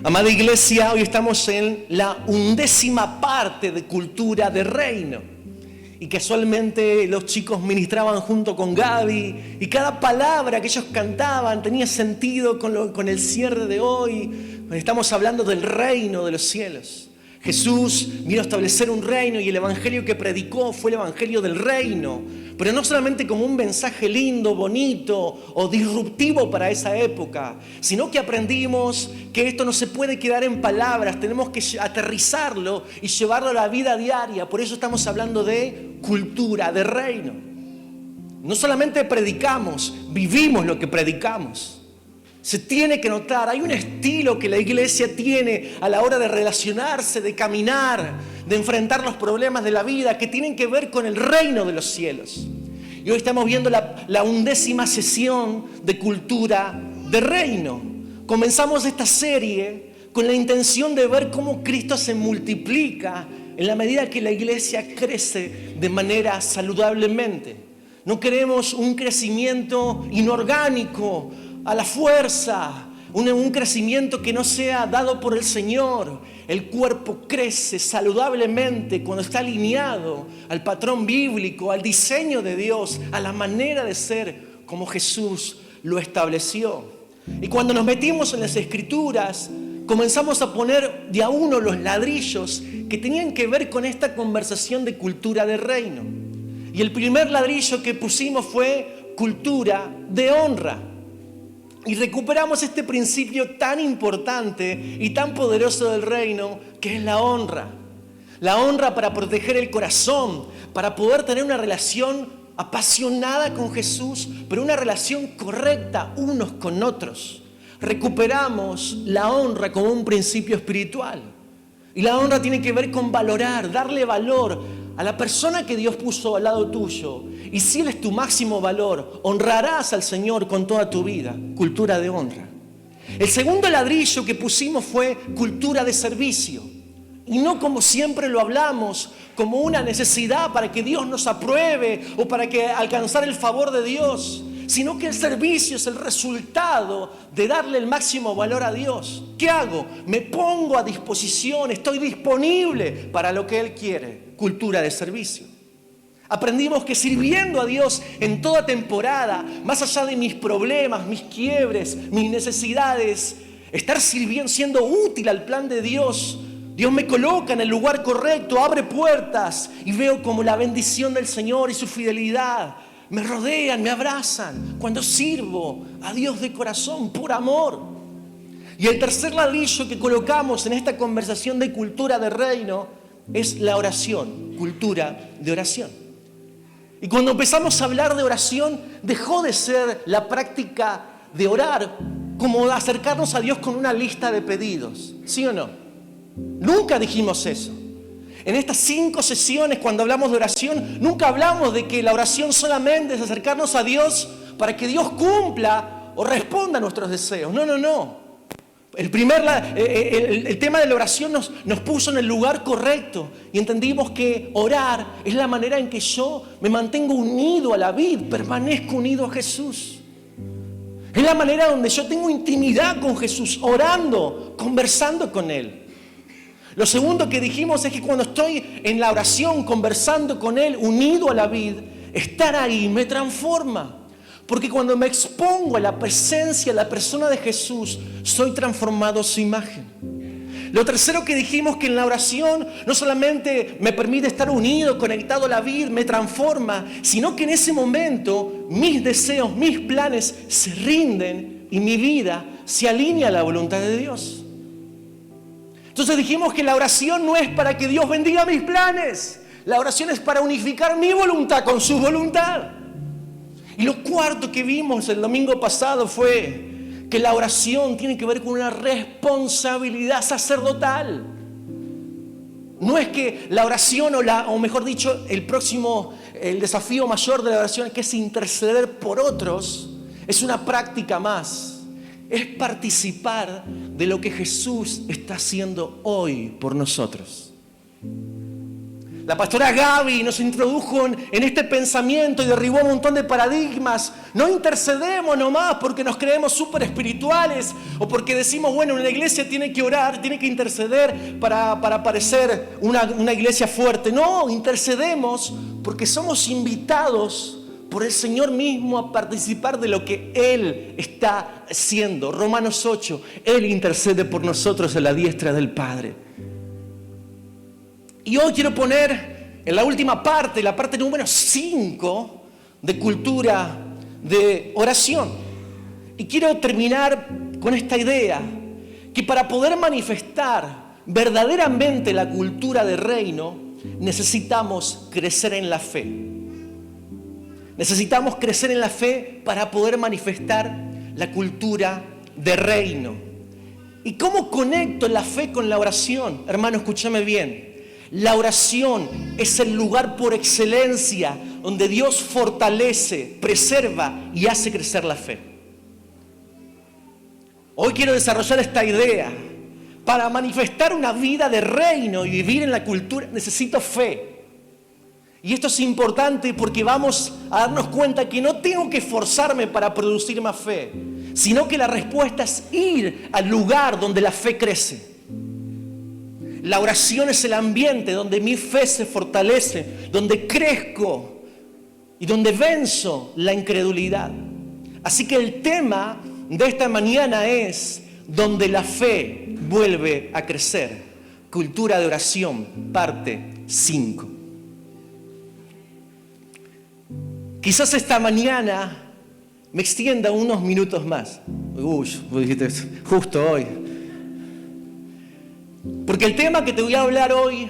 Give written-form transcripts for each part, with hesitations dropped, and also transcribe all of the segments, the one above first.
Amada iglesia, hoy estamos en la 11ª parte de Cultura de Reino. Y casualmente los chicos ministraban junto con Gaby y cada palabra que ellos cantaban tenía sentido con el cierre de hoy. Estamos hablando del reino de los cielos. Jesús vino a establecer un reino y el evangelio que predicó fue el evangelio del reino. Pero no solamente como un mensaje lindo, bonito o disruptivo para esa época, sino que aprendimos que esto no se puede quedar en palabras, tenemos que aterrizarlo y llevarlo a la vida diaria. Por eso estamos hablando de cultura, de reino. No solamente predicamos, vivimos lo que predicamos. Se tiene que notar, hay un estilo que la iglesia tiene a la hora de relacionarse, de caminar, de enfrentar los problemas de la vida que tienen que ver con el reino de los cielos. Y hoy estamos viendo la 11ª sesión de Cultura de Reino. Comenzamos esta serie con la intención de ver cómo Cristo se multiplica en la medida que la iglesia crece de manera saludablemente. No queremos un crecimiento inorgánico, a la fuerza, un crecimiento que no sea dado por el Señor. El cuerpo crece saludablemente cuando está alineado al patrón bíblico, al diseño de Dios, a la manera de ser como Jesús lo estableció. Y cuando nos metimos en las Escrituras, comenzamos a poner de a uno los ladrillos que tenían que ver con esta conversación de cultura de reino. Y el primer ladrillo que pusimos fue cultura de honra. Y recuperamos este principio tan importante y tan poderoso del reino que es la honra. La honra para proteger el corazón, para poder tener una relación apasionada con Jesús, pero una relación correcta unos con otros. Recuperamos la honra como un principio espiritual. Y la honra tiene que ver con valorar, darle valor a la persona que Dios puso al lado tuyo. Y si Él es tu máximo valor, honrarás al Señor con toda tu vida. Cultura de honra. El segundo ladrillo que pusimos fue cultura de servicio. Y no como siempre lo hablamos, como una necesidad para que Dios nos apruebe o para que alcanzar el favor de Dios, sino que el servicio es el resultado de darle el máximo valor a Dios. ¿Qué hago? Me pongo a disposición, estoy disponible para lo que Él quiere. Cultura de servicio. Aprendimos que sirviendo a Dios en toda temporada, más allá de mis problemas, mis quiebres, mis necesidades, estar sirviendo, siendo útil al plan de Dios, Dios me coloca en el lugar correcto, abre puertas y veo como la bendición del Señor y su fidelidad me rodean, me abrazan cuando sirvo a Dios de corazón, por amor. Y el tercer ladrillo que colocamos en esta conversación de cultura de reino es la oración, cultura de oración. Y cuando empezamos a hablar de oración, dejó de ser la práctica de orar como acercarnos a Dios con una lista de pedidos, ¿sí o no? Nunca dijimos eso. En estas 5 sesiones, cuando hablamos de oración, nunca hablamos de que la oración solamente es acercarnos a Dios para que Dios cumpla o responda a nuestros deseos. No. El tema de la oración nos puso en el lugar correcto y entendimos que orar es la manera en que yo me mantengo unido a la vid, permanezco unido a Jesús. Es la manera donde yo tengo intimidad con Jesús, orando, conversando con Él. Lo segundo que dijimos es que cuando estoy en la oración, conversando con Él, unido a la vid, estar ahí me transforma. Porque cuando me expongo a la presencia, a la persona de Jesús, soy transformado a su imagen. Lo tercero que dijimos que en la oración no solamente me permite estar unido, conectado a la vid, me transforma, sino que en ese momento mis deseos, mis planes se rinden y mi vida se alinea a la voluntad de Dios. Entonces dijimos que la oración no es para que Dios bendiga mis planes. La oración es para unificar mi voluntad con su voluntad. Y lo cuarto que vimos el domingo pasado fue que la oración tiene que ver con una responsabilidad sacerdotal. No es que la oración o mejor dicho, el desafío mayor de la oración, que es interceder por otros, es una práctica más. Es participar de lo que Jesús está haciendo hoy por nosotros. La pastora Gaby nos introdujo en este pensamiento y derribó un montón de paradigmas. No intercedemos nomás porque nos creemos súper espirituales o porque decimos, bueno, una iglesia tiene que orar, tiene que interceder para parecer una iglesia fuerte. No, intercedemos porque somos invitados por el Señor mismo a participar de lo que Él está haciendo. Romanos 8, Él intercede por nosotros a la diestra del Padre. Y hoy quiero poner en la última parte, la parte número 5 de cultura de oración. Y quiero terminar con esta idea, que para poder manifestar verdaderamente la cultura de reino, necesitamos crecer en la fe. Necesitamos crecer en la fe para poder manifestar la cultura de reino. ¿Y cómo conecto la fe con la oración? Hermano, escúchame bien. La oración es el lugar por excelencia donde Dios fortalece, preserva y hace crecer la fe. Hoy quiero desarrollar esta idea. Para manifestar una vida de reino y vivir en la cultura necesito fe. Y esto es importante porque vamos a darnos cuenta que no tengo que esforzarme para producir más fe, sino que la respuesta es ir al lugar donde la fe crece. La oración es el ambiente donde mi fe se fortalece, donde crezco y donde venzo la incredulidad. Así que el tema de esta mañana es donde la fe vuelve a crecer. Cultura de oración, parte 5. Quizás esta mañana me extienda unos minutos más. Uy, dijiste justo hoy. Porque el tema que te voy a hablar hoy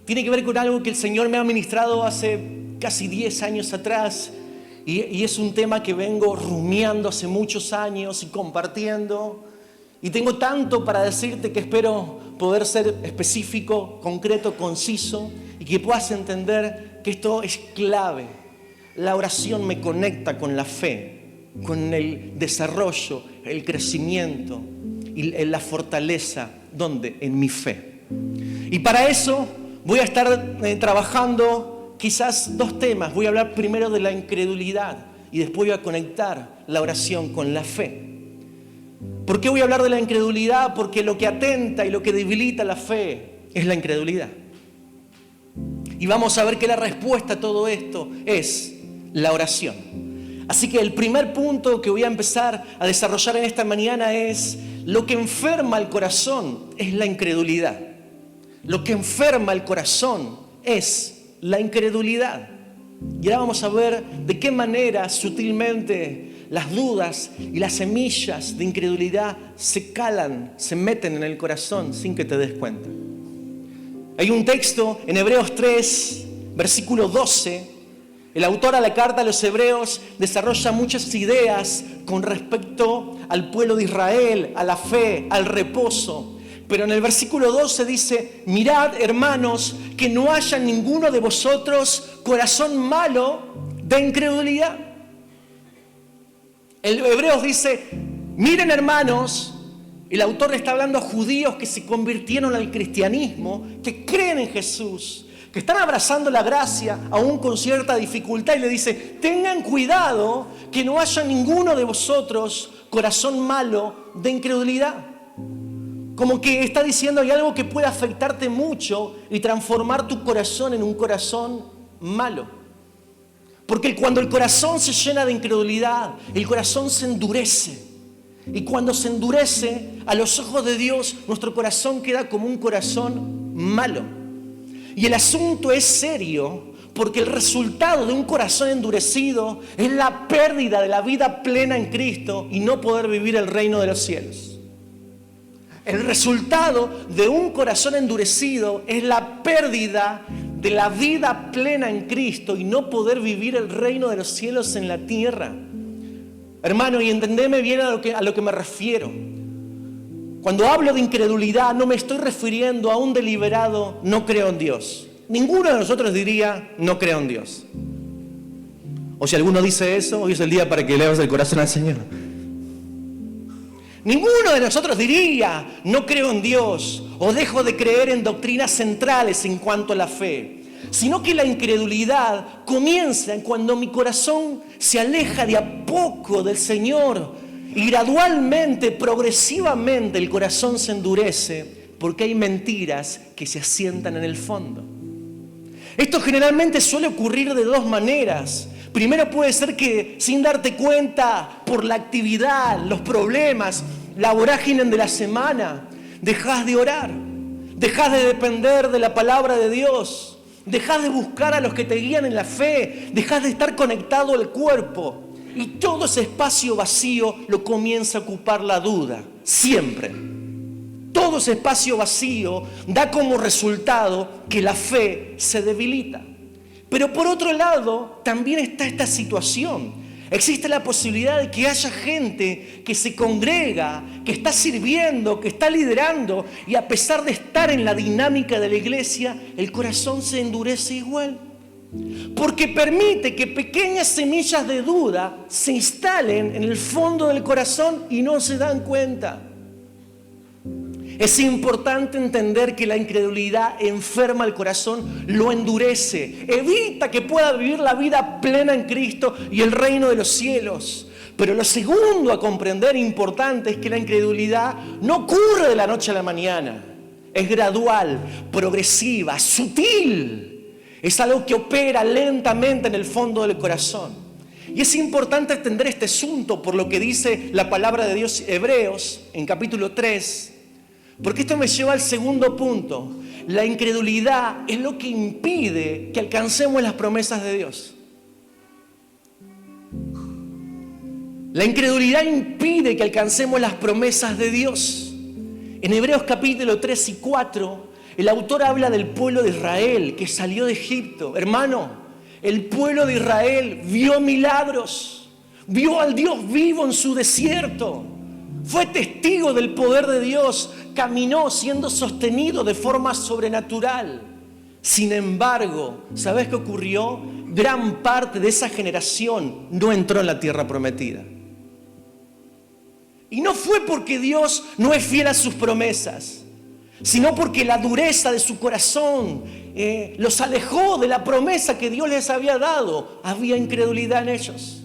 tiene que ver con algo que el Señor me ha ministrado hace casi 10 años atrás. Y es un tema que vengo rumiando hace muchos años y compartiendo. Y tengo tanto para decirte que espero poder ser específico, concreto, conciso y que puedas entender que esto es clave. La oración me conecta con la fe, con el desarrollo, el crecimiento y la fortaleza. ¿Dónde? En mi fe. Y para eso voy a estar trabajando quizás 2 temas. Voy a hablar primero de la incredulidad y después voy a conectar la oración con la fe. ¿Por qué voy a hablar de la incredulidad? Porque lo que atenta y lo que debilita la fe es la incredulidad. Y vamos a ver que la respuesta a todo esto es la oración. Así que el primer punto que voy a empezar a desarrollar en esta mañana es: lo que enferma el corazón es la incredulidad. Lo que enferma el corazón es la incredulidad. Y ahora vamos a ver de qué manera sutilmente las dudas y las semillas de incredulidad se calan, se meten en el corazón sin que te des cuenta. Hay un texto en Hebreos 3, versículo 12. El autor a la carta a los Hebreos desarrolla muchas ideas con respecto al pueblo de Israel, a la fe, al reposo. Pero en el versículo 12 dice: mirad, hermanos, que no haya ninguno de vosotros corazón malo de incredulidad. El Hebreos dice: miren, hermanos, el autor le está hablando a judíos que se convirtieron al cristianismo, que creen en Jesús, que están abrazando la gracia aún con cierta dificultad, y le dice: tengan cuidado que no haya ninguno de vosotros corazón malo de incredulidad. Como que está diciendo: hay algo que puede afectarte mucho y transformar tu corazón en un corazón malo. Porque cuando el corazón se llena de incredulidad, el corazón se endurece. Y cuando se endurece, a los ojos de Dios, nuestro corazón queda como un corazón malo. Y el asunto es serio, porque el resultado de un corazón endurecido es la pérdida de la vida plena en Cristo y no poder vivir el reino de los cielos. El resultado de un corazón endurecido es la pérdida de la vida plena en Cristo y no poder vivir el reino de los cielos en la tierra. Hermano, y entendeme bien a lo que me refiero. Cuando hablo de incredulidad, no me estoy refiriendo a un deliberado no creo en Dios. Ninguno de nosotros diría no creo en Dios. O si alguno dice eso, hoy es el día para que le abras el corazón al Señor. Ninguno de nosotros diría no creo en Dios o dejo de creer en doctrinas centrales en cuanto a la fe. sino que la incredulidad comienza cuando mi corazón se aleja de a poco del Señor y gradualmente, progresivamente el corazón se endurece porque hay mentiras que se asientan en el fondo. Esto generalmente suele ocurrir de dos maneras. Primero puede ser que sin darte cuenta, por la actividad, los problemas, la vorágine de la semana, dejas de orar, dejas de depender de la palabra de Dios, dejas de buscar a los que te guían en la fe, dejas de estar conectado al cuerpo y todo ese espacio vacío lo comienza a ocupar la duda, siempre. Todo ese espacio vacío da como resultado que la fe se debilita. Pero por otro lado, también está esta situación. Existe la posibilidad de que haya gente que se congrega, que está sirviendo, que está liderando, y a pesar de estar en la dinámica de la iglesia, el corazón se endurece igual. Porque permite que pequeñas semillas de duda se instalen en el fondo del corazón y no se dan cuenta. Es importante entender que la incredulidad enferma el corazón, lo endurece, evita que pueda vivir la vida plena en Cristo y el reino de los cielos. Pero lo segundo a comprender importante es que la incredulidad no ocurre de la noche a la mañana. Es gradual, progresiva, sutil. Es algo que opera lentamente en el fondo del corazón. Y es importante entender este asunto por lo que dice la palabra de Dios, Hebreos, en capítulo 3. Porque esto me lleva al segundo punto. La incredulidad es lo que impide que alcancemos las promesas de Dios. La incredulidad impide que alcancemos las promesas de Dios. En Hebreos capítulo 3 y 4, el autor habla del pueblo de Israel que salió de Egipto. Hermano, el pueblo de Israel vio milagros, vio al Dios vivo en su desierto. Fue testigo del poder de Dios, caminó siendo sostenido de forma sobrenatural. Sin embargo, ¿sabes qué ocurrió? Gran parte de esa generación no entró en la tierra prometida. Y no fue porque Dios no es fiel a sus promesas, sino porque la dureza de su corazón los alejó de la promesa que Dios les había dado. Había incredulidad en ellos.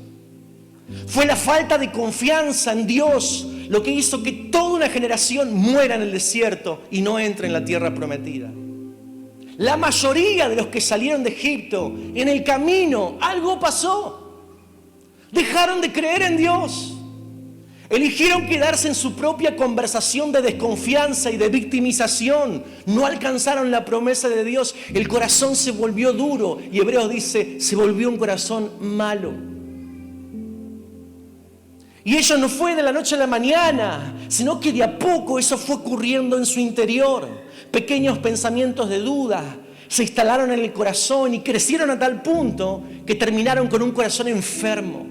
Fue la falta de confianza en Dios lo que hizo que toda una generación muera en el desierto y no entre en la tierra prometida. La mayoría de los que salieron de Egipto, en el camino, algo pasó. Dejaron de creer en Dios. Eligieron quedarse en su propia conversación de desconfianza y de victimización. No alcanzaron la promesa de Dios. El corazón se volvió duro. Y Hebreos dice, se volvió un corazón malo. Y eso no fue de la noche a la mañana, sino que de a poco eso fue ocurriendo en su interior. Pequeños pensamientos de duda se instalaron en el corazón y crecieron a tal punto que terminaron con un corazón enfermo.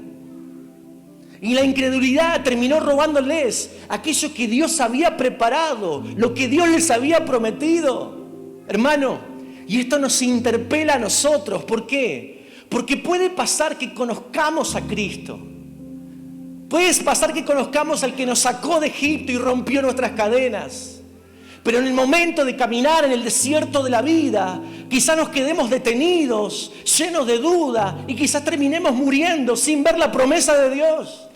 Y la incredulidad terminó robándoles aquello que Dios había preparado, lo que Dios les había prometido. Hermano, y esto nos interpela a nosotros. ¿Por qué? Porque puede pasar que conozcamos a Cristo. Puede pasar que conozcamos al que nos sacó de Egipto y rompió nuestras cadenas. Pero en el momento de caminar en el desierto de la vida, quizás nos quedemos detenidos, llenos de duda, y quizás terminemos muriendo sin ver la promesa de Dios.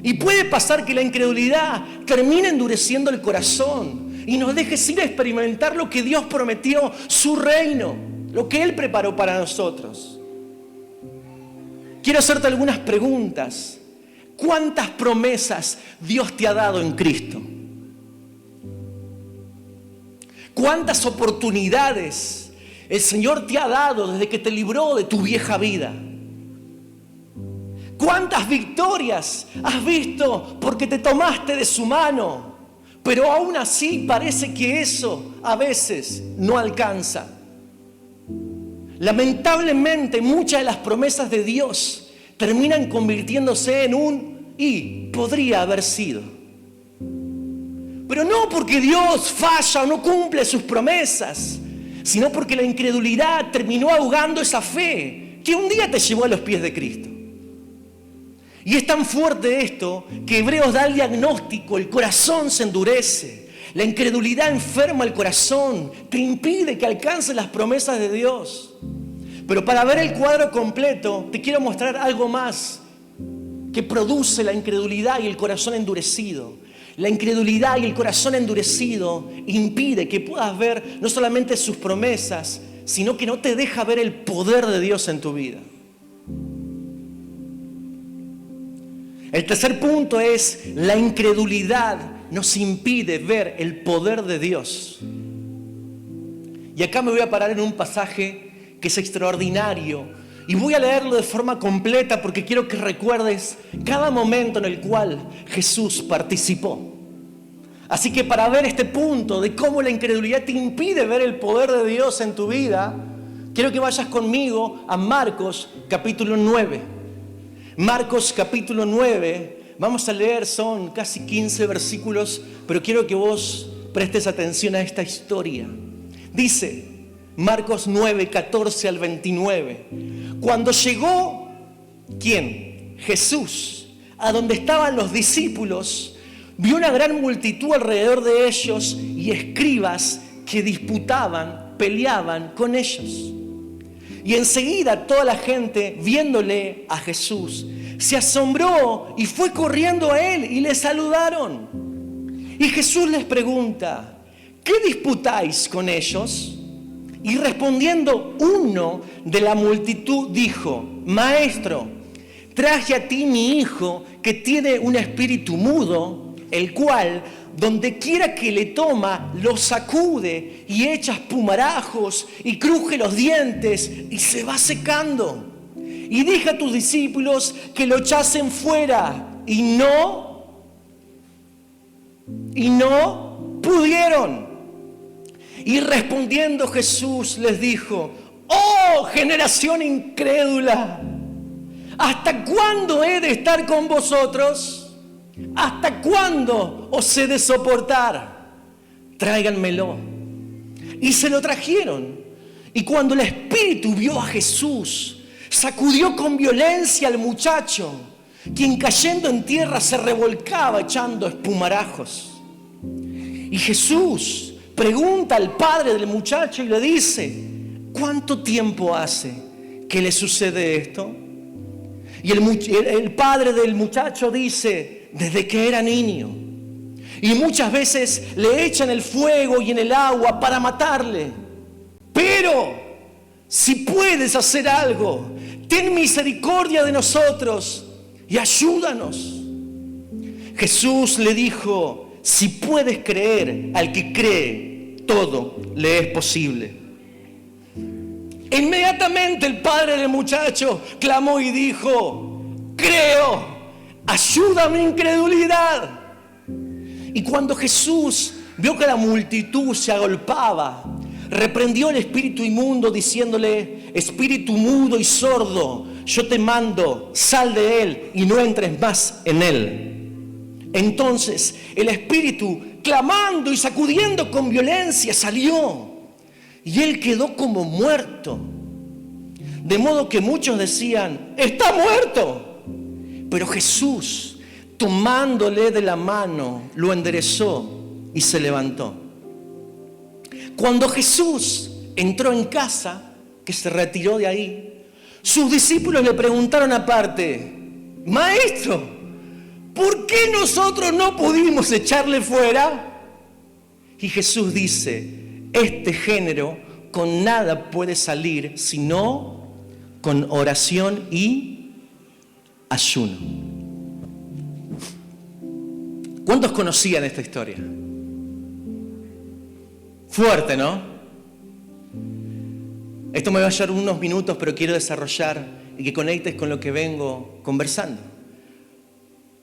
Y puede pasar que la incredulidad termine endureciendo el corazón y nos deje sin experimentar lo que Dios prometió, su reino, lo que Él preparó para nosotros. Quiero hacerte algunas preguntas. ¿Cuántas promesas Dios te ha dado en Cristo? ¿Cuántas oportunidades el Señor te ha dado desde que te libró de tu vieja vida? ¿Cuántas victorias has visto porque te tomaste de su mano? Pero aún así parece que eso a veces no alcanza. Lamentablemente muchas de las promesas de Dios terminan convirtiéndose en un y podría haber sido. Pero no porque Dios falla o no cumple sus promesas, sino porque la incredulidad terminó ahogando esa fe que un día te llevó a los pies de Cristo. Y es tan fuerte esto que Hebreos da el diagnóstico, el corazón se endurece, La incredulidad enferma el corazón, te impide que alcances las promesas de Dios. Pero para ver el cuadro completo, te quiero mostrar algo más que produce la incredulidad y el corazón endurecido. La incredulidad y el corazón endurecido impide que puedas ver no solamente sus promesas, sino que no te deja ver el poder de Dios en tu vida. El tercer punto es: la incredulidad nos impide ver el poder de Dios. Y acá me voy a parar en un pasaje que es extraordinario y voy a leerlo de forma completa porque quiero que recuerdes cada momento en el cual Jesús participó. Así que para ver este punto de cómo la incredulidad te impide ver el poder de Dios en tu vida, quiero que vayas conmigo a Marcos capítulo 9. Marcos capítulo 9, vamos a leer, son casi 15 versículos, pero quiero que vos prestes atención a esta historia. Dice Marcos 9, 14 al 29. Cuando llegó, ¿quién? Jesús, a donde estaban los discípulos, vio una gran multitud alrededor de ellos y escribas que disputaban, peleaban con ellos. Y enseguida toda la gente, viéndole a Jesús, se asombró y fue corriendo a él y le saludaron. Y Jesús les pregunta: ¿qué disputáis con ellos? Y respondiendo uno de la multitud dijo: Maestro, traje a ti mi hijo que tiene un espíritu mudo, el cual donde quiera que le toma, lo sacude y echa espumarajos y cruje los dientes y se va secando. Y dije a tus discípulos que lo echasen fuera y no pudieron. Y respondiendo Jesús les dijo: oh generación incrédula, ¿hasta cuándo he de estar con vosotros? ¿Hasta cuándo os he de soportar? Tráiganmelo. Y se lo trajeron. Y cuando el espíritu vio a Jesús, sacudió con violencia al muchacho, quien cayendo en tierra se revolcaba echando espumarajos. Y Jesús pregunta al padre del muchacho y le dice: ¿cuánto tiempo hace que le sucede esto? Y el padre del muchacho dice: desde que era niño. Y muchas veces le echan el fuego y en el agua para matarle. Pero si puedes hacer algo, ten misericordia de nosotros y ayúdanos. Jesús le dijo: si puedes creer, al que cree, todo le es posible. Inmediatamente el padre del muchacho clamó y dijo: creo, ayuda a mi incredulidad. Y cuando Jesús vio que la multitud se agolpaba, reprendió el espíritu inmundo diciéndole: espíritu mudo y sordo, yo te mando, sal de él y no entres más en él. Entonces el espíritu, clamando y sacudiendo con violencia, salió y él quedó como muerto. De modo que muchos decían: está muerto. Pero Jesús, tomándole de la mano, lo enderezó y se levantó. Cuando Jesús entró en casa, que se retiró de ahí, sus discípulos le preguntaron aparte: Maestro, ¿por qué nosotros no pudimos echarle fuera? Y Jesús dice: este género con nada puede salir sino con oración y ayuno. ¿Cuántos conocían esta historia? Fuerte, ¿no? Esto me va a llevar unos minutos, pero quiero desarrollar y que conectes con lo que vengo conversando.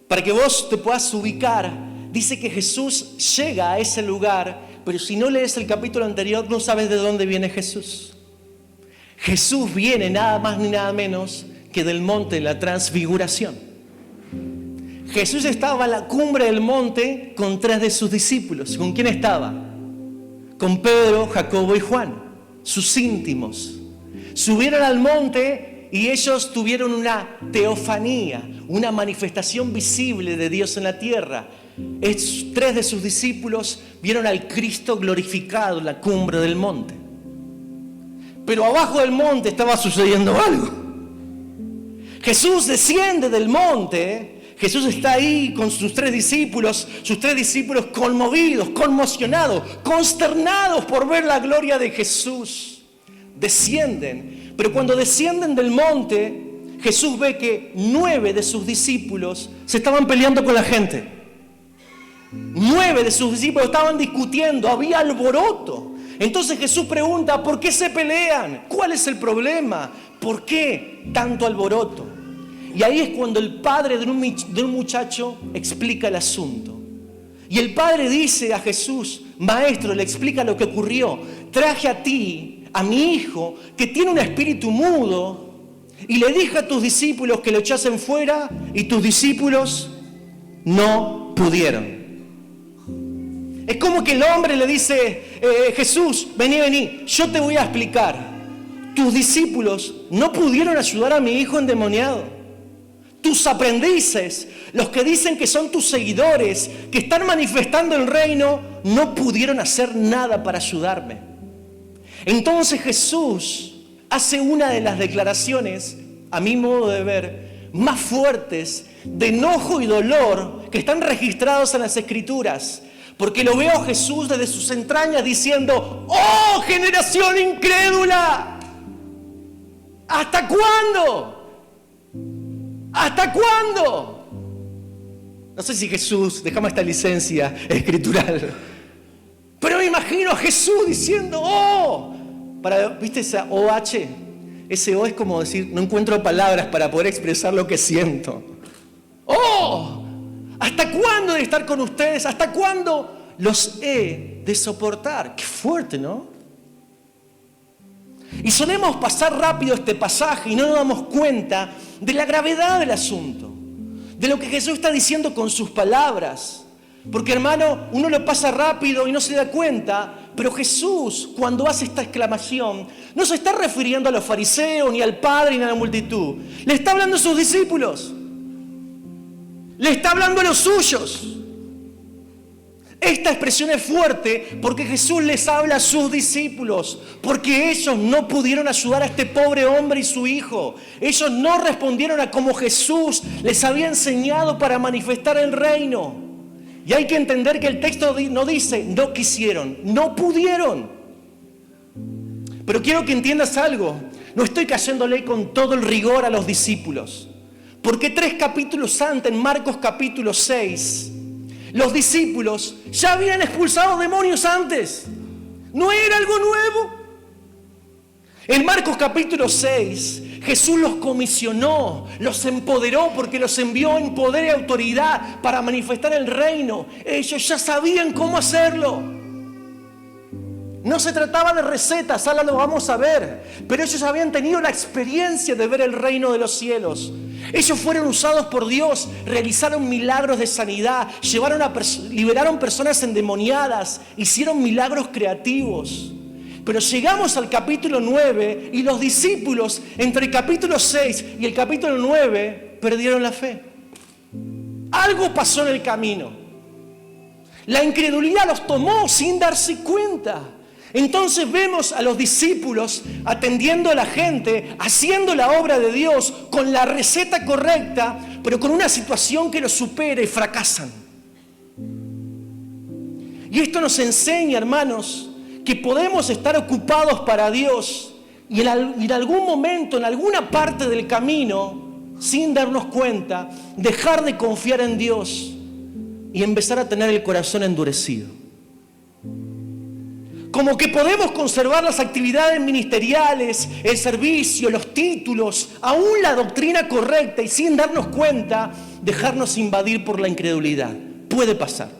Para que vos te puedas ubicar, dice que Jesús llega a ese lugar, pero si no lees el capítulo anterior, no sabes de dónde viene Jesús. Jesús viene nada más ni nada menos que del monte de la transfiguración. Jesús estaba en la cumbre del monte con 3 de sus discípulos. ¿Con quién estaba? Con Pedro, Jacobo y Juan, sus íntimos. Subieron al monte y ellos tuvieron una teofanía, una manifestación visible de Dios en la tierra. tres de sus discípulos vieron al Cristo glorificado en la cumbre del monte. Pero abajo del monte estaba sucediendo algo. Jesús desciende del monte. Jesús está ahí con sus tres discípulos conmovidos, conmocionados, consternados por ver la gloria de Jesús. Descienden, pero cuando descienden del monte, Jesús ve que 9 de sus discípulos se estaban peleando con la gente. 9 de sus discípulos estaban discutiendo, había alboroto. Entonces Jesús pregunta, ¿por qué se pelean? ¿Cuál es el problema? ¿Por qué tanto alboroto? Y ahí es cuando el padre de un muchacho explica el asunto. Y el padre dice a Jesús, maestro, le explica lo que ocurrió. Traje a ti, a mi hijo, que tiene un espíritu mudo, y le dije a tus discípulos que lo echasen fuera, y tus discípulos no pudieron. Es como que el hombre le dice, Jesús, vení, yo te voy a explicar. Tus discípulos no pudieron ayudar a mi hijo endemoniado. Tus aprendices, los que dicen que son tus seguidores, que están manifestando el reino, no pudieron hacer nada para ayudarme. Entonces Jesús hace una de las declaraciones, a mi modo de ver, más fuertes de enojo y dolor que están registrados en las Escrituras. Porque lo veo a Jesús desde sus entrañas diciendo, ¡oh, generación incrédula! ¿Hasta cuándo? ¿Hasta cuándo? No sé si Jesús, déjame esta licencia escritural, pero me imagino a Jesús diciendo, ¡oh! ¿Viste esa OH? Ese O es como decir, no encuentro palabras para poder expresar lo que siento. ¡Oh! ¿Hasta cuándo de estar con ustedes? ¿Hasta cuándo los he de soportar? Qué fuerte, ¿no? Y solemos pasar rápido este pasaje y no nos damos cuenta de la gravedad del asunto, de lo que Jesús está diciendo con sus palabras. Porque, hermano, uno lo pasa rápido y no se da cuenta, pero Jesús, cuando hace esta exclamación, no se está refiriendo a los fariseos, ni al Padre, ni a la multitud. Le está hablando a sus discípulos. Le está hablando a los suyos. Esta expresión es fuerte porque Jesús les habla a sus discípulos, porque ellos no pudieron ayudar a este pobre hombre y su hijo. Ellos no respondieron a como Jesús les había enseñado para manifestar el reino. Y hay que entender que el texto no dice, no quisieron, no pudieron. Pero quiero que entiendas algo. No estoy cayéndole con todo el rigor a los discípulos. Porque 3 capítulos antes, en Marcos capítulo 6, los discípulos ya habían expulsado demonios antes. No era algo nuevo. En Marcos capítulo 6, Jesús los comisionó, los empoderó porque los envió en poder y autoridad para manifestar el reino. Ellos ya sabían cómo hacerlo. No se trataba de recetas, ahora lo vamos a ver, pero ellos habían tenido la experiencia de ver el reino de los cielos. Ellos fueron usados por Dios, realizaron milagros de sanidad, liberaron personas endemoniadas, hicieron milagros creativos. Pero llegamos al capítulo 9 y los discípulos, entre el capítulo 6 y el capítulo 9, perdieron la fe. Algo pasó en el camino. La incredulidad los tomó sin darse cuenta. Entonces vemos a los discípulos atendiendo a la gente, haciendo la obra de Dios con la receta correcta, pero con una situación que los supera y fracasan. Y esto nos enseña, hermanos, que podemos estar ocupados para Dios y en algún momento, en alguna parte del camino, sin darnos cuenta, dejar de confiar en Dios y empezar a tener el corazón endurecido. Como que podemos conservar las actividades ministeriales, el servicio, los títulos, aún la doctrina correcta y sin darnos cuenta, dejarnos invadir por la incredulidad. Puede pasar.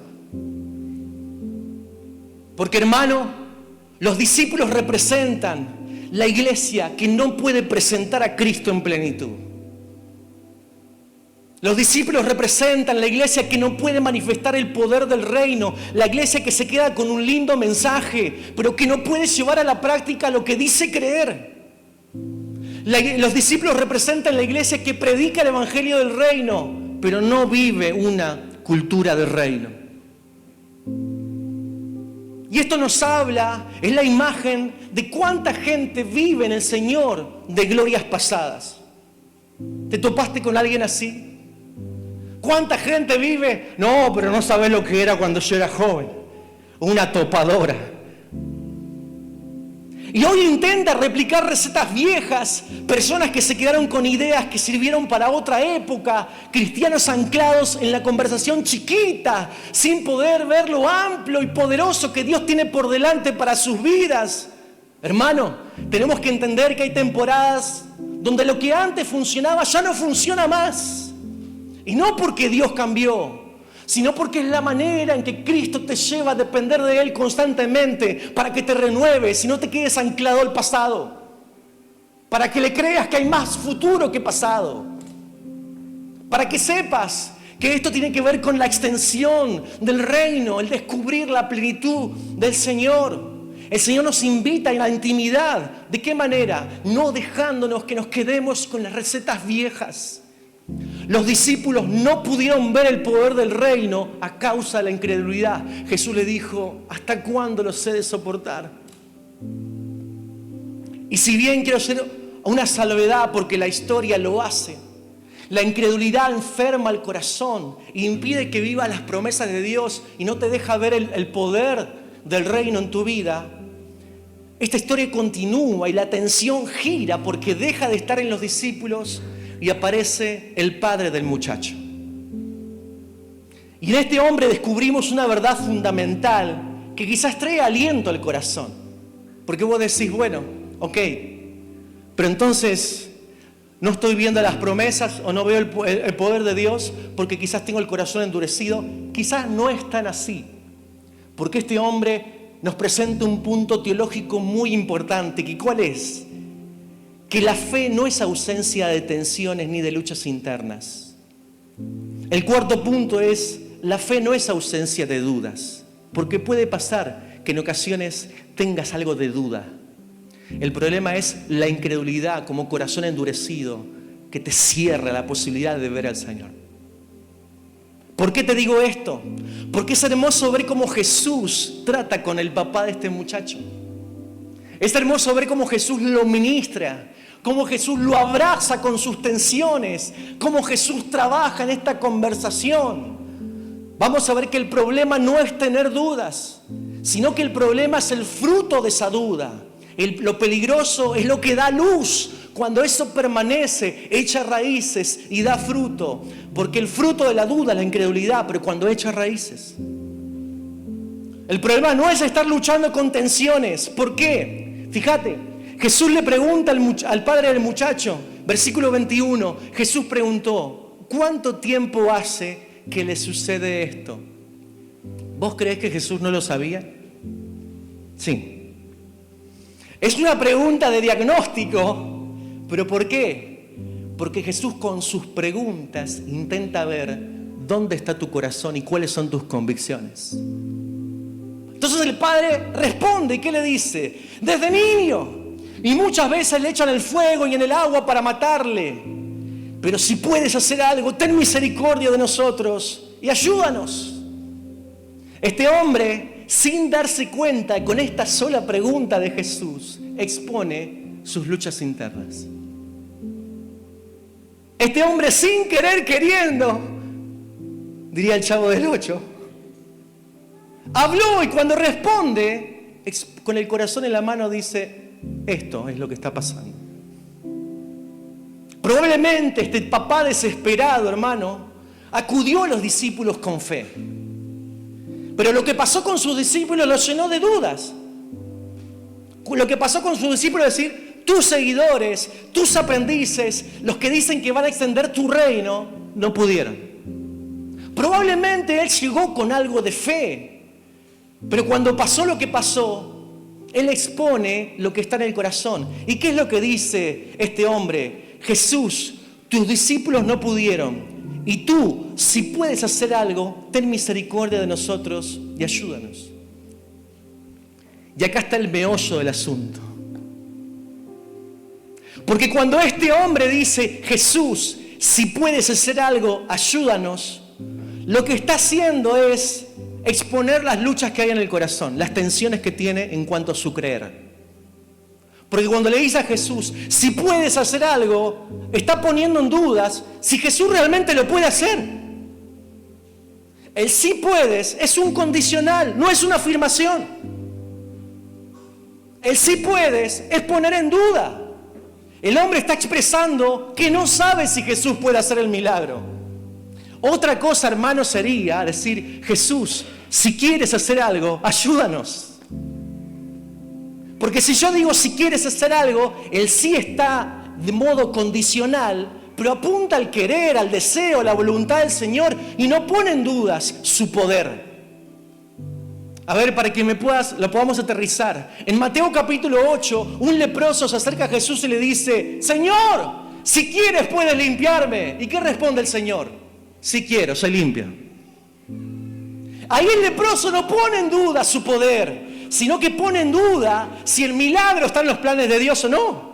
Porque, hermano, los discípulos representan la iglesia que no puede presentar a Cristo en plenitud. Los discípulos representan la iglesia que no puede manifestar el poder del reino, la iglesia que se queda con un lindo mensaje, pero que no puede llevar a la práctica lo que dice creer. Los discípulos representan la iglesia que predica el evangelio del reino, pero no vive una cultura del reino. Y esto nos habla, es la imagen de cuánta gente vive en el Señor de glorias pasadas. ¿Te topaste con alguien así? ¿Cuánta gente vive? No, pero no sabes lo que era cuando yo era joven. Una topadora. Y hoy intenta replicar recetas viejas, personas que se quedaron con ideas que sirvieron para otra época, cristianos anclados en la conversación chiquita, sin poder ver lo amplio y poderoso que Dios tiene por delante para sus vidas. Hermano, tenemos que entender que hay temporadas donde lo que antes funcionaba ya no funciona más. Y no porque Dios cambió, sino porque es la manera en que Cristo te lleva a depender de Él constantemente para que te renueves y no te quedes anclado al pasado, para que le creas que hay más futuro que pasado, para que sepas que esto tiene que ver con la extensión del reino, el descubrir la plenitud del Señor. El Señor nos invita a la intimidad. ¿De qué manera? No dejándonos que nos quedemos con las recetas viejas. Los discípulos no pudieron ver el poder del reino a causa de la incredulidad. Jesús le dijo, ¿hasta cuándo los he de soportar? Y si bien quiero hacer una salvedad porque la historia lo hace, la incredulidad enferma el corazón e impide que vivas las promesas de Dios y no te deja ver el poder del reino en tu vida. Esta historia continúa y la atención gira porque deja de estar en los discípulos y aparece el padre del muchacho. Y en este hombre descubrimos una verdad fundamental que quizás trae aliento al corazón. Porque vos decís, bueno, ok, pero entonces no estoy viendo las promesas o no veo el poder de Dios porque quizás tengo el corazón endurecido. Quizás no es tan así. Porque este hombre nos presenta un punto teológico muy importante. ¿Que cuál es? Que la fe no es ausencia de tensiones ni de luchas internas. El cuarto punto es, la fe no es ausencia de dudas, porque puede pasar que en ocasiones tengas algo de duda. El problema es la incredulidad como corazón endurecido que te cierra la posibilidad de ver al Señor. ¿Por qué te digo esto? Porque es hermoso ver cómo Jesús trata con el papá de este muchacho. Es hermoso ver cómo Jesús lo ministra, cómo Jesús lo abraza con sus tensiones, cómo Jesús trabaja en esta conversación. Vamos a ver que el problema no es tener dudas, sino que el problema es el fruto de esa duda. Lo peligroso es lo que da luz, cuando eso permanece, echa raíces y da fruto. Porque el fruto de la duda es la incredulidad, pero cuando echa raíces. El problema no es estar luchando con tensiones. ¿Por qué? Fíjate, Jesús le pregunta al padre del muchacho, versículo 21, Jesús preguntó, ¿cuánto tiempo hace que le sucede esto? ¿Vos creés que Jesús no lo sabía? Sí. Es una pregunta de diagnóstico, pero ¿por qué? Porque Jesús con sus preguntas intenta ver dónde está tu corazón y cuáles son tus convicciones. Entonces el padre responde, ¿y qué le dice? Desde niño, y muchas veces le echan el fuego y en el agua para matarle. Pero si puedes hacer algo, ten misericordia de nosotros y ayúdanos. Este hombre, sin darse cuenta, con esta sola pregunta de Jesús, expone sus luchas internas. Este hombre, sin querer queriendo, diría el Chavo del Ocho, habló y cuando responde, con el corazón en la mano dice, esto es lo que está pasando. Probablemente este papá desesperado, hermano, acudió a los discípulos con fe. Pero lo que pasó con sus discípulos los llenó de dudas. Lo que pasó con sus discípulos es decir, tus seguidores, tus aprendices, los que dicen que van a extender tu reino, no pudieron. Probablemente él llegó con algo de fe, pero cuando pasó lo que pasó, él expone lo que está en el corazón. ¿Y qué es lo que dice este hombre? Jesús, tus discípulos no pudieron. Y tú, si puedes hacer algo, ten misericordia de nosotros y ayúdanos. Y acá está el meollo del asunto. Porque cuando este hombre dice, Jesús, si puedes hacer algo, ayúdanos, lo que está haciendo es exponer las luchas que hay en el corazón, las tensiones que tiene en cuanto a su creer. Porque cuando le dice a Jesús, si puedes hacer algo, está poniendo en dudas si Jesús realmente lo puede hacer. El sí puedes es un condicional, no es una afirmación. El sí puedes es poner en duda. El hombre está expresando que no sabe si Jesús puede hacer el milagro. Otra cosa, hermano, sería decir, Jesús, si quieres hacer algo, ayúdanos. Porque si yo digo si quieres hacer algo, el sí está de modo condicional, pero apunta al querer, al deseo, a la voluntad del Señor y no pone en dudas su poder. A ver, para que lo podamos aterrizar. En Mateo capítulo 8, un leproso se acerca a Jesús y le dice, Señor, si quieres puedes limpiarme. ¿Y qué responde el Señor? Si quiero, soy limpio. Ahí el leproso no pone en duda su poder, sino que pone en duda si el milagro está en los planes de Dios o no.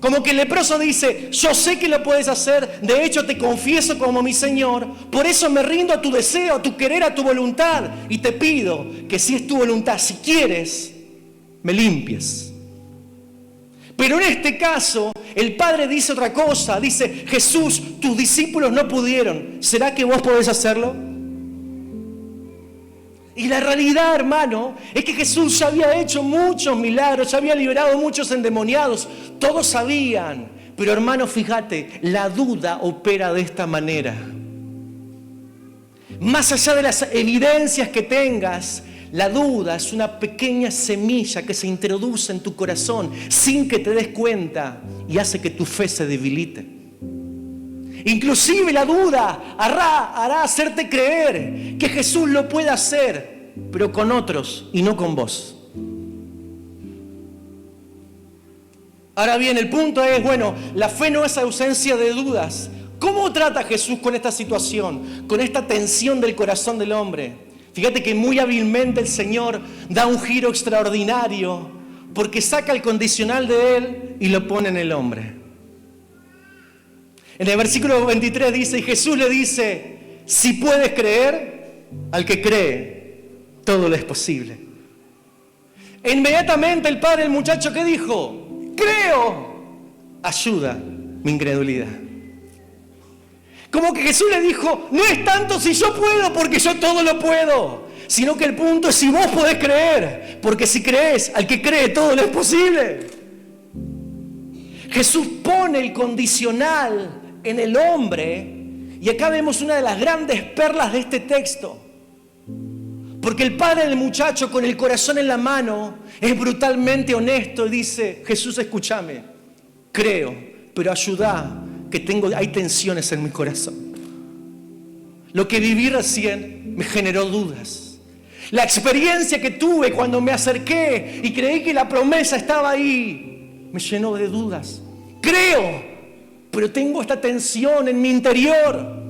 Como que el leproso dice, yo sé que lo puedes hacer, de hecho te confieso como mi Señor, por eso me rindo a tu deseo, a tu querer, a tu voluntad, y te pido que si es tu voluntad, si quieres, me limpies. Pero en este caso, el Padre dice otra cosa, dice, Jesús, tus discípulos no pudieron, ¿será que vos podés hacerlo? Y la realidad, hermano, es que Jesús ya había hecho muchos milagros, ya había liberado muchos endemoniados, todos sabían. Pero hermano, fíjate, la duda opera de esta manera. Más allá de las evidencias que tengas, la duda es una pequeña semilla que se introduce en tu corazón sin que te des cuenta y hace que tu fe se debilite. Inclusive la duda hará hacerte creer que Jesús lo puede hacer, pero con otros y no con vos. Ahora bien, el punto es, la fe no es ausencia de dudas. ¿Cómo trata Jesús con esta situación, con esta tensión del corazón del hombre? Fíjate que muy hábilmente el Señor da un giro extraordinario porque saca el condicional de él y lo pone en el hombre. En el versículo 23 dice, y Jesús le dice, si puedes creer, al que cree, todo le es posible. E inmediatamente el padre del muchacho, ¿qué dijo? Creo, ayuda mi incredulidad. Como que Jesús le dijo, no es tanto si yo puedo, porque yo todo lo puedo, sino que el punto es si vos podés creer, porque si crees, al que cree, todo le es posible. Jesús pone el condicional en el hombre, y acá vemos una de las grandes perlas de este texto. Porque el padre del muchacho, con el corazón en la mano, es brutalmente honesto y dice, Jesús, escúchame, creo, pero ayuda, que hay tensiones en mi corazón. Lo que viví recién me generó dudas. La experiencia que tuve cuando me acerqué y creí que la promesa estaba ahí, me llenó de dudas. Creo, pero tengo esta tensión en mi interior.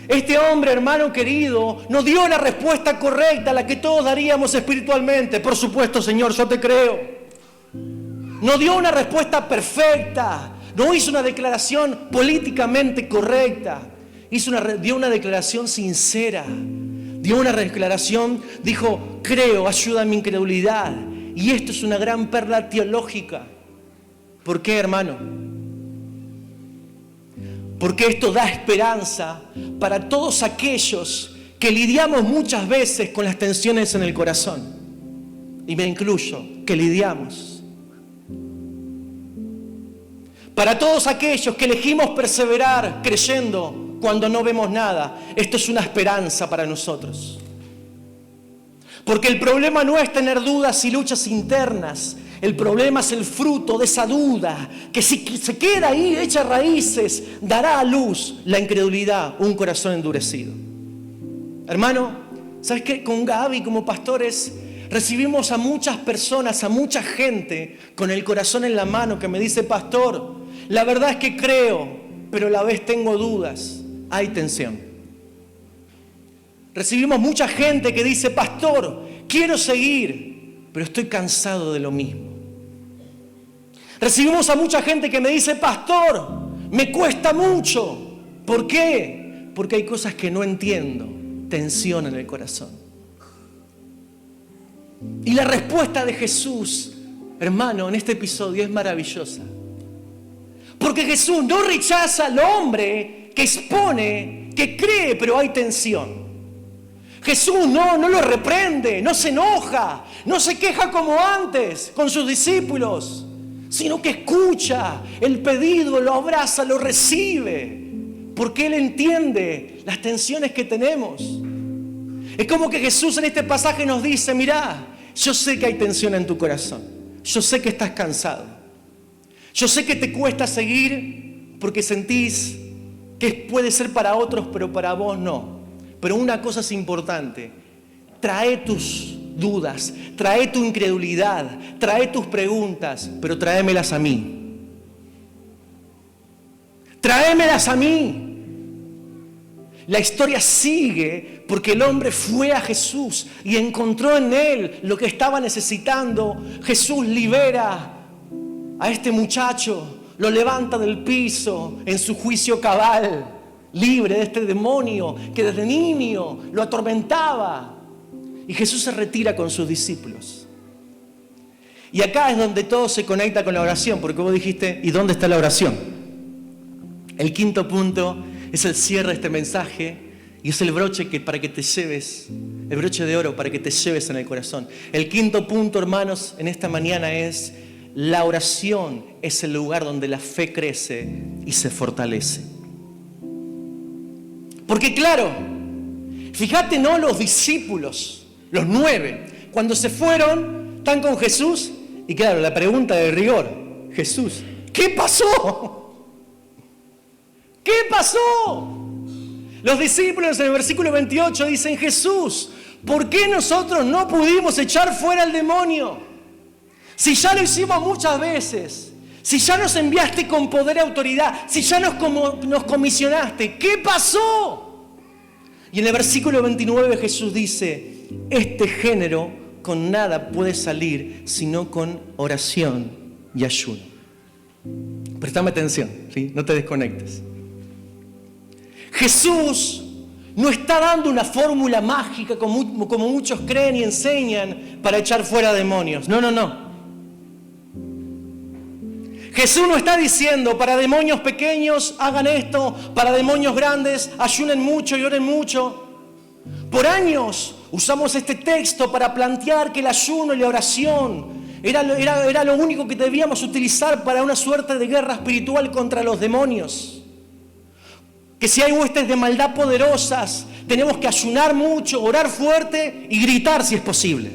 Este hombre, hermano querido, no dio la respuesta correcta, la que todos daríamos espiritualmente. Por supuesto, Señor, yo te creo. No dio una respuesta perfecta, no hizo una declaración políticamente correcta, dio una declaración sincera, dio una declaración, dijo, creo, ayuda a mi incredulidad. Y esto es una gran perla teológica. ¿Por qué, hermano? Porque esto da esperanza para todos aquellos que lidiamos muchas veces con las tensiones en el corazón. Y me incluyo, que lidiamos. Para todos aquellos que elegimos perseverar creyendo cuando no vemos nada, esto es una esperanza para nosotros. Porque el problema no es tener dudas y luchas internas. El problema es el fruto de esa duda, que si se queda ahí, echa raíces, dará a luz la incredulidad, un corazón endurecido. Hermano, ¿sabes qué? Con Gaby, como pastores, recibimos a muchas personas, a mucha gente, con el corazón en la mano, que me dice, pastor, la verdad es que creo, pero a la vez tengo dudas, hay tensión. Recibimos mucha gente que dice, pastor, quiero seguir, pero estoy cansado de lo mismo. Recibimos a mucha gente que me dice, pastor, me cuesta mucho. ¿Por qué? porque hay cosas que no entiendo. Tensión en el corazón. Y la respuesta de Jesús, hermano, en este episodio es maravillosa. Porque Jesús no rechaza al hombre que expone, que cree, pero hay tensión. Jesús no lo reprende, no se enoja, no se queja como antes con sus discípulos, sino que escucha el pedido, lo abraza, lo recibe, porque Él entiende las tensiones que tenemos. Es como que Jesús en este pasaje nos dice, mirá, yo sé que hay tensión en tu corazón, yo sé que estás cansado, yo sé que te cuesta seguir porque sentís que puede ser para otros, pero para vos no. Pero una cosa es importante, trae tus dudas, trae tu incredulidad, trae tus preguntas, pero tráemelas a mí. Tráemelas a mí. La historia sigue porque el hombre fue a Jesús y encontró en él lo que estaba necesitando. Jesús libera a este muchacho, lo levanta del piso en su juicio cabal, libre de este demonio que desde niño lo atormentaba. Y Jesús se retira con sus discípulos. Y acá es donde todo se conecta con la oración, porque vos dijiste, ¿y dónde está la oración? El quinto punto es el cierre de este mensaje y es el broche para que te lleves, el broche de oro para que te lleves en el corazón. El quinto punto, hermanos, en esta mañana es: la oración es el lugar donde la fe crece y se fortalece. Porque claro, fíjate, ¿no? Los discípulos, los 9, cuando se fueron, están con Jesús. Y claro, la pregunta de rigor: Jesús, ¿qué pasó? ¿Qué pasó? Los discípulos en el versículo 28 dicen: Jesús, ¿por qué nosotros no pudimos echar fuera al demonio? Si ya lo hicimos muchas veces, si ya nos enviaste con poder y autoridad, si ya nos comisionaste, ¿qué pasó? Y en el versículo 29 Jesús dice: este género con nada puede salir sino con oración y ayuno. Prestame atención, ¿sí? No te desconectes. Jesús no está dando una fórmula mágica como muchos creen y enseñan para echar fuera demonios. No. Jesús no está diciendo: para demonios pequeños hagan esto, para demonios grandes ayunen mucho y oren mucho. Por años usamos este texto para plantear que el ayuno y la oración era lo único que debíamos utilizar para una suerte de guerra espiritual contra los demonios. Que si hay huestes de maldad poderosas, tenemos que ayunar mucho, orar fuerte y gritar si es posible.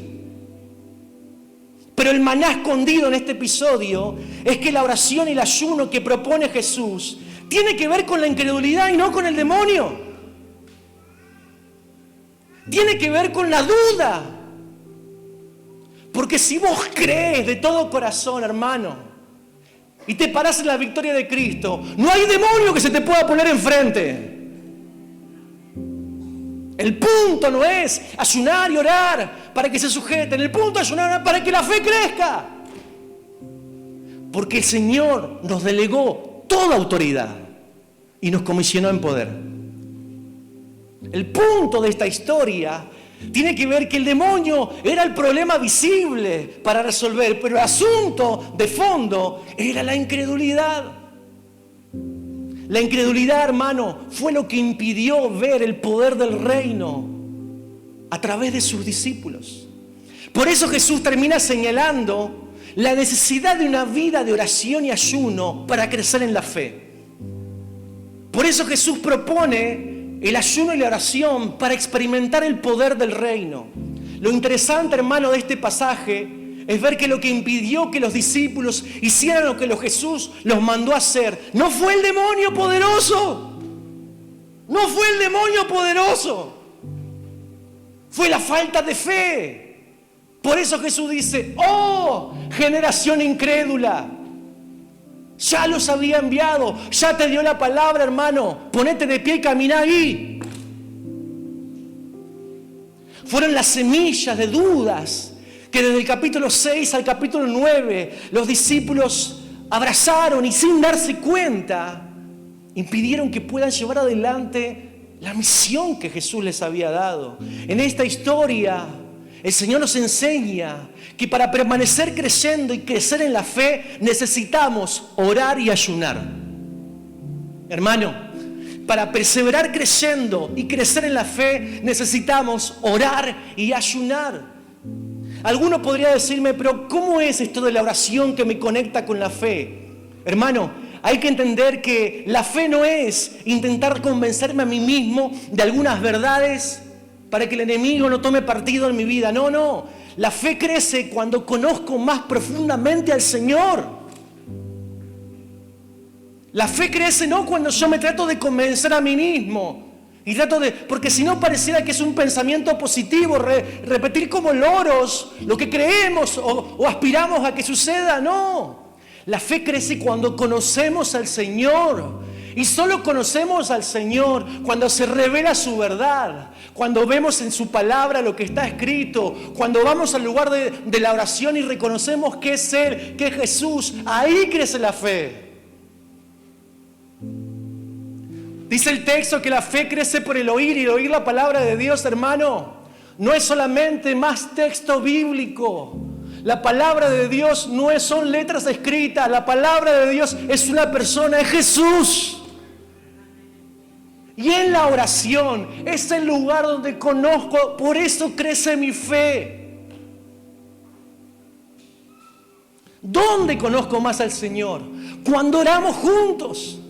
Pero el maná escondido en este episodio es que la oración y el ayuno que propone Jesús tiene que ver con la incredulidad y no con el demonio. Tiene que ver con la duda. Porque si vos crees de todo corazón, hermano, y te parás en la victoria de Cristo, no hay demonio que se te pueda poner enfrente. El punto no es ayunar y orar para que se sujeten. El punto es ayunar y orar para que la fe crezca. Porque el Señor nos delegó toda autoridad y nos comisionó en poder. El punto de esta historia tiene que ver que el demonio era el problema visible para resolver, pero el asunto de fondo era la incredulidad. La incredulidad, hermano, fue lo que impidió ver el poder del reino a través de sus discípulos. Por eso Jesús termina señalando la necesidad de una vida de oración y ayuno para crecer en la fe. Por eso Jesús propone el ayuno y la oración para experimentar el poder del reino. Lo interesante, hermano, de este pasaje es ver que lo que impidió que los discípulos hicieran lo que Jesús los mandó a hacer no fue el demonio poderoso. No fue el demonio poderoso. Fue la falta de fe. Por eso Jesús dice: oh, generación incrédula. Ya los había enviado, ya te dio la palabra, hermano. Ponete de pie y camina ahí. Fueron las semillas de dudas que desde el capítulo 6 al capítulo 9 los discípulos abrazaron y sin darse cuenta impidieron que puedan llevar adelante la misión que Jesús les había dado. En esta historia, el Señor nos enseña que para permanecer creciendo y crecer en la fe, necesitamos orar y ayunar. Hermano, para perseverar creciendo y crecer en la fe, necesitamos orar y ayunar. Alguno podría decirme, pero ¿cómo es esto de la oración que me conecta con la fe? Hermano, hay que entender que la fe no es intentar convencerme a mí mismo de algunas verdades para que el enemigo no tome partido en mi vida. No, no. La fe crece cuando conozco más profundamente al Señor. La fe crece no cuando yo me trato de convencer a mí mismo. Porque si no pareciera que es un pensamiento positivo, repetir como loros lo que creemos o aspiramos a que suceda. No. La fe crece cuando conocemos al Señor. Y solo conocemos al Señor cuando se revela su verdad, cuando vemos en su palabra lo que está escrito, cuando vamos al lugar de la oración y reconocemos que es Él, que es Jesús. Ahí crece la fe. Dice el texto que la fe crece por el oír, y el oír la palabra de Dios, hermano, no es solamente más texto bíblico. La palabra de Dios no son letras escritas. La palabra de Dios es una persona, es Jesús. Y en la oración es el lugar donde conozco, por eso crece mi fe. ¿Dónde conozco más al Señor? Cuando oramos juntos.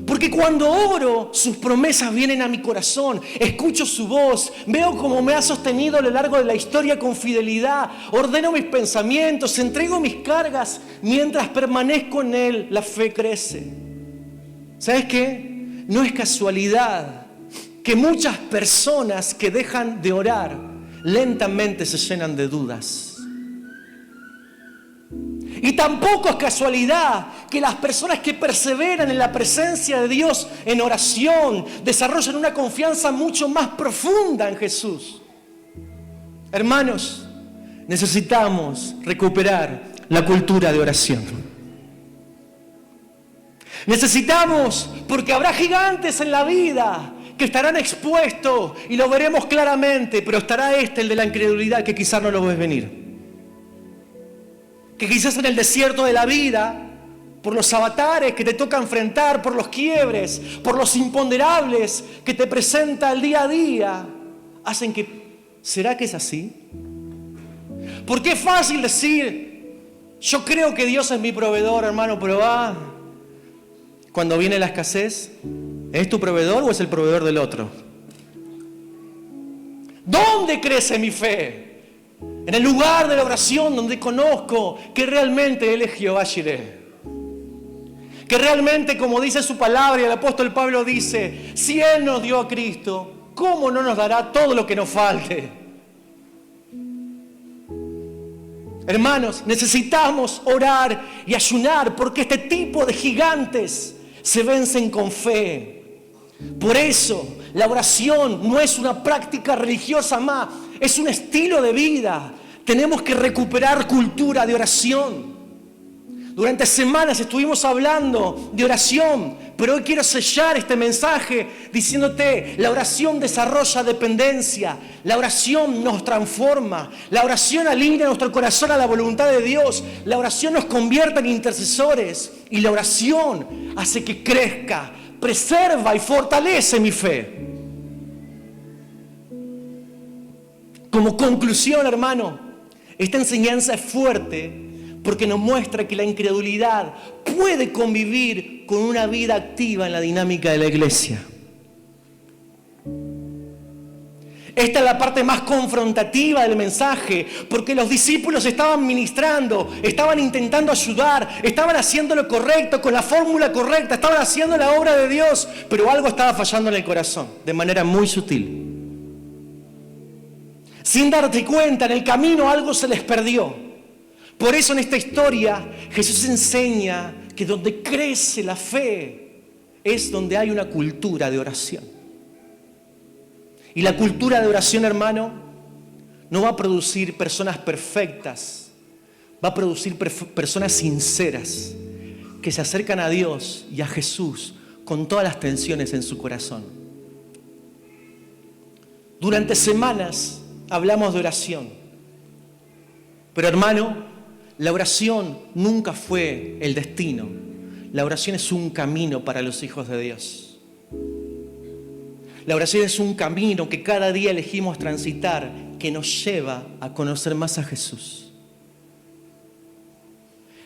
Porque cuando oro, sus promesas vienen a mi corazón, escucho su voz, veo cómo me ha sostenido a lo largo de la historia con fidelidad, ordeno mis pensamientos, entrego mis cargas, mientras permanezco en Él, la fe crece. ¿Sabes qué? No es casualidad que muchas personas que dejan de orar lentamente se llenan de dudas. Y tampoco es casualidad que las personas que perseveran en la presencia de Dios en oración desarrollan una confianza mucho más profunda en Jesús. Hermanos, necesitamos recuperar la cultura de oración. Necesitamos, porque habrá gigantes en la vida que estarán expuestos y lo veremos claramente, pero estará el de la incredulidad, que quizás no lo ves venir. Que quizás en el desierto de la vida, por los avatares que te toca enfrentar, por los quiebres, por los imponderables que te presenta el día a día, hacen que, ¿será que es así? Porque es fácil decir, yo creo que Dios es mi proveedor, hermano, pero cuando viene la escasez, ¿es tu proveedor o es el proveedor del otro? ¿Dónde crece mi fe? En el lugar de la oración donde conozco que realmente Él es Jehová Jireh. Que realmente, como dice su palabra y el apóstol Pablo dice, si Él nos dio a Cristo, ¿cómo no nos dará todo lo que nos falte? Hermanos, necesitamos orar y ayunar porque este tipo de gigantes se vencen con fe. Por eso, la oración no es una práctica religiosa más, es un estilo de vida. Tenemos que recuperar cultura de oración. Durante semanas estuvimos hablando de oración, pero hoy quiero sellar este mensaje diciéndote, la oración desarrolla dependencia, la oración nos transforma, la oración alinea nuestro corazón a la voluntad de Dios, la oración nos convierte en intercesores y la oración hace que crezca, preserva y fortalece mi fe. Como conclusión, hermano, esta enseñanza es fuerte porque nos muestra que la incredulidad puede convivir con una vida activa en la dinámica de la iglesia. Esta es la parte más confrontativa del mensaje, porque los discípulos estaban ministrando, estaban intentando ayudar, estaban haciendo lo correcto, con la fórmula correcta, estaban haciendo la obra de Dios, pero algo estaba fallando en el corazón, de manera muy sutil. Sin darte cuenta, en el camino algo se les perdió. Por eso en esta historia Jesús enseña que donde crece la fe es donde hay una cultura de oración. Y la cultura de oración, hermano, no va a producir personas perfectas, va a producir personas sinceras que se acercan a Dios y a Jesús con todas las tensiones en su corazón. Durante semanas hablamos de oración. Pero hermano, la oración nunca fue el destino. La oración es un camino para los hijos de Dios. La oración es un camino que cada día elegimos transitar, que nos lleva a conocer más a Jesús.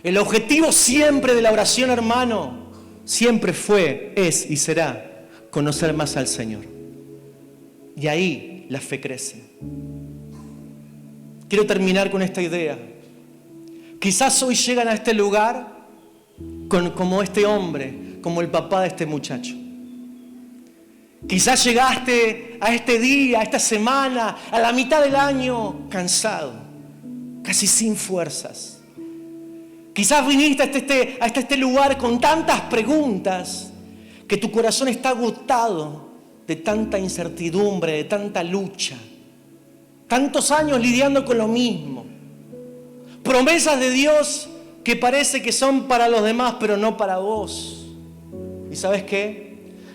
El objetivo siempre de la oración, hermano, siempre fue, es y será conocer más al Señor. Y ahí la fe crece. Quiero terminar con esta idea. Quizás hoy llegan a este lugar como este hombre, como el papá de este muchacho. Quizás llegaste a este día, a esta semana, a la mitad del año, cansado, casi sin fuerzas. Quizás viniste hasta este lugar con tantas preguntas que tu corazón está agotado de tanta incertidumbre, de tanta lucha. Tantos años lidiando con lo mismo. Promesas de Dios que parece que son para los demás, pero no para vos. ¿Y sabes qué?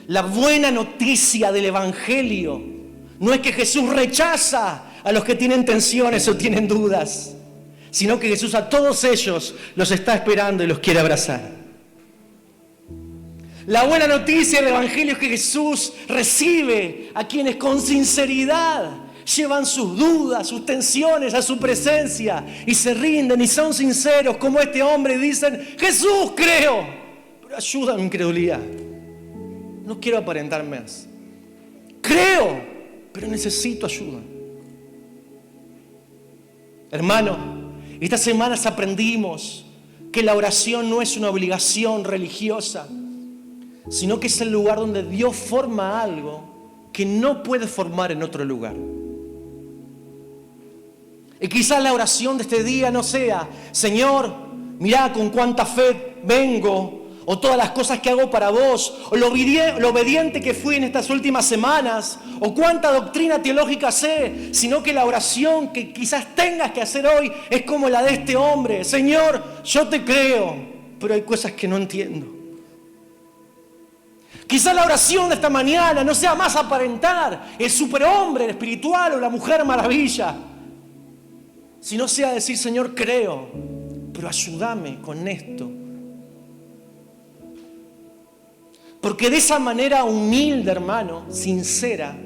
La buena noticia del Evangelio no es que Jesús rechaza a los que tienen tensiones o tienen dudas, sino que Jesús a todos ellos los está esperando y los quiere abrazar. La buena noticia del Evangelio es que Jesús recibe a quienes con sinceridad llevan sus dudas, sus tensiones a su presencia y se rinden y son sinceros como este hombre y dicen: Jesús, creo, pero ayuda a mi incredulidad. No quiero aparentar más. Creo, pero necesito ayuda. Hermano, estas semanas aprendimos que la oración no es una obligación religiosa, sino que es el lugar donde Dios forma algo que no puede formar en otro lugar. Y quizás la oración de este día no sea: Señor, mirá con cuánta fe vengo, o todas las cosas que hago para vos, o lo obediente que fui en estas últimas semanas, o cuánta doctrina teológica sé, sino que la oración que quizás tengas que hacer hoy es como la de este hombre: Señor, yo te creo, pero hay cosas que no entiendo. Quizás la oración de esta mañana no sea más aparentar el superhombre, el espiritual o la mujer maravilla, sino sea decir: Señor, creo, pero ayúdame con esto. Porque de esa manera humilde, hermano, sincera,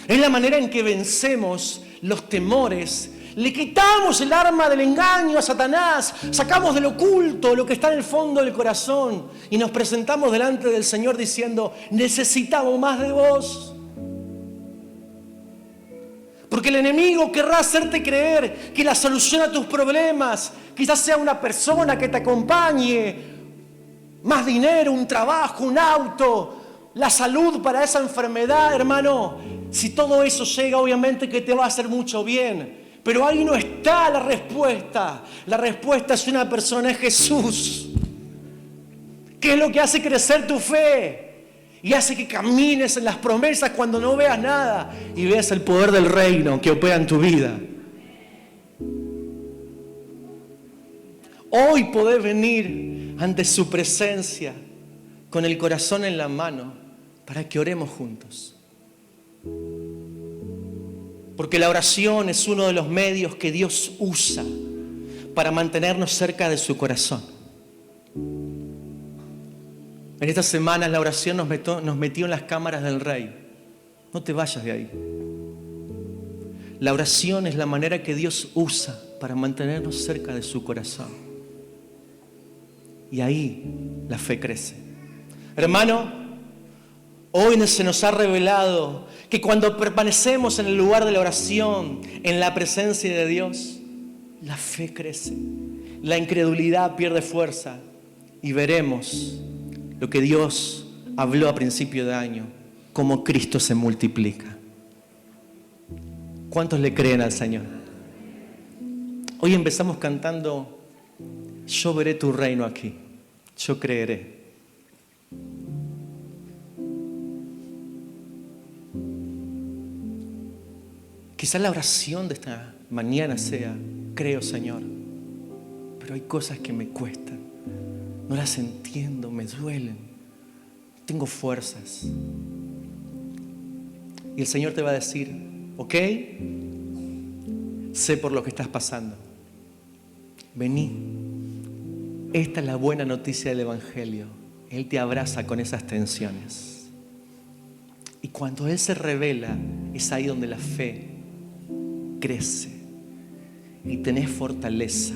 es la manera en que vencemos los temores. Le quitamos el arma del engaño a Satanás, sacamos del oculto lo que está en el fondo del corazón y nos presentamos delante del Señor diciendo: necesitamos más de vos. Porque el enemigo querrá hacerte creer que la solución a tus problemas quizás sea una persona que te acompañe, más dinero, un trabajo, un auto, la salud para esa enfermedad. Hermano, si todo eso llega, obviamente que te va a hacer mucho bien. Pero ahí no está la respuesta. La respuesta es una persona, es Jesús. ¿Qué es lo que hace crecer tu fe? Y hace que camines en las promesas cuando no veas nada y veas el poder del reino que opera en tu vida. Hoy podés venir ante su presencia con el corazón en la mano para que oremos juntos. Porque la oración es uno de los medios que Dios usa para mantenernos cerca de su corazón. En estas semanas la oración nos metió en las cámaras del Rey. No te vayas de ahí. La oración es la manera que Dios usa para mantenernos cerca de su corazón. Y ahí la fe crece. Hermano, hoy se nos ha revelado que cuando permanecemos en el lugar de la oración, en la presencia de Dios, la fe crece. La incredulidad pierde fuerza y veremos lo que Dios habló a principio de año, cómo Cristo se multiplica. ¿Cuántos le creen al Señor? Hoy empezamos cantando: yo veré tu reino aquí, yo creeré. Quizás la oración de esta mañana sea: creo, Señor, pero hay cosas que me cuestan, no las entiendo, me duelen, no tengo fuerzas. Y el Señor te va a decir: ¿Ok? Sé por lo que estás pasando. Vení. Esta es la buena noticia del Evangelio. Él te abraza con esas tensiones. Y cuando Él se revela, es ahí donde la fe crece y tenés fortaleza.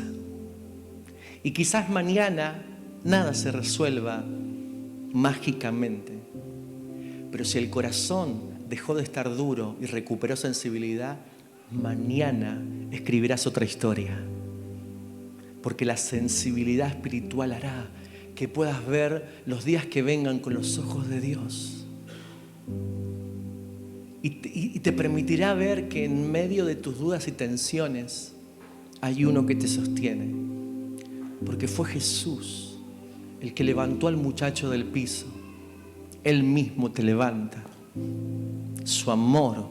Y quizás mañana nada se resuelva mágicamente, pero si el corazón dejó de estar duro y recuperó sensibilidad, mañana escribirás otra historia, porque la sensibilidad espiritual hará que puedas ver los días que vengan con los ojos de Dios. Y te permitirá ver que en medio de tus dudas y tensiones hay uno que te sostiene. Porque fue Jesús el que levantó al muchacho del piso. Él mismo te levanta. Su amor,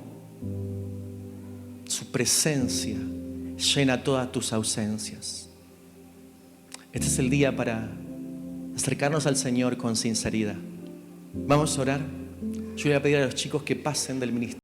su presencia llena todas tus ausencias. Este es el día para acercarnos al Señor con sinceridad. Vamos a orar. Yo voy a pedir a los chicos que pasen del ministerio.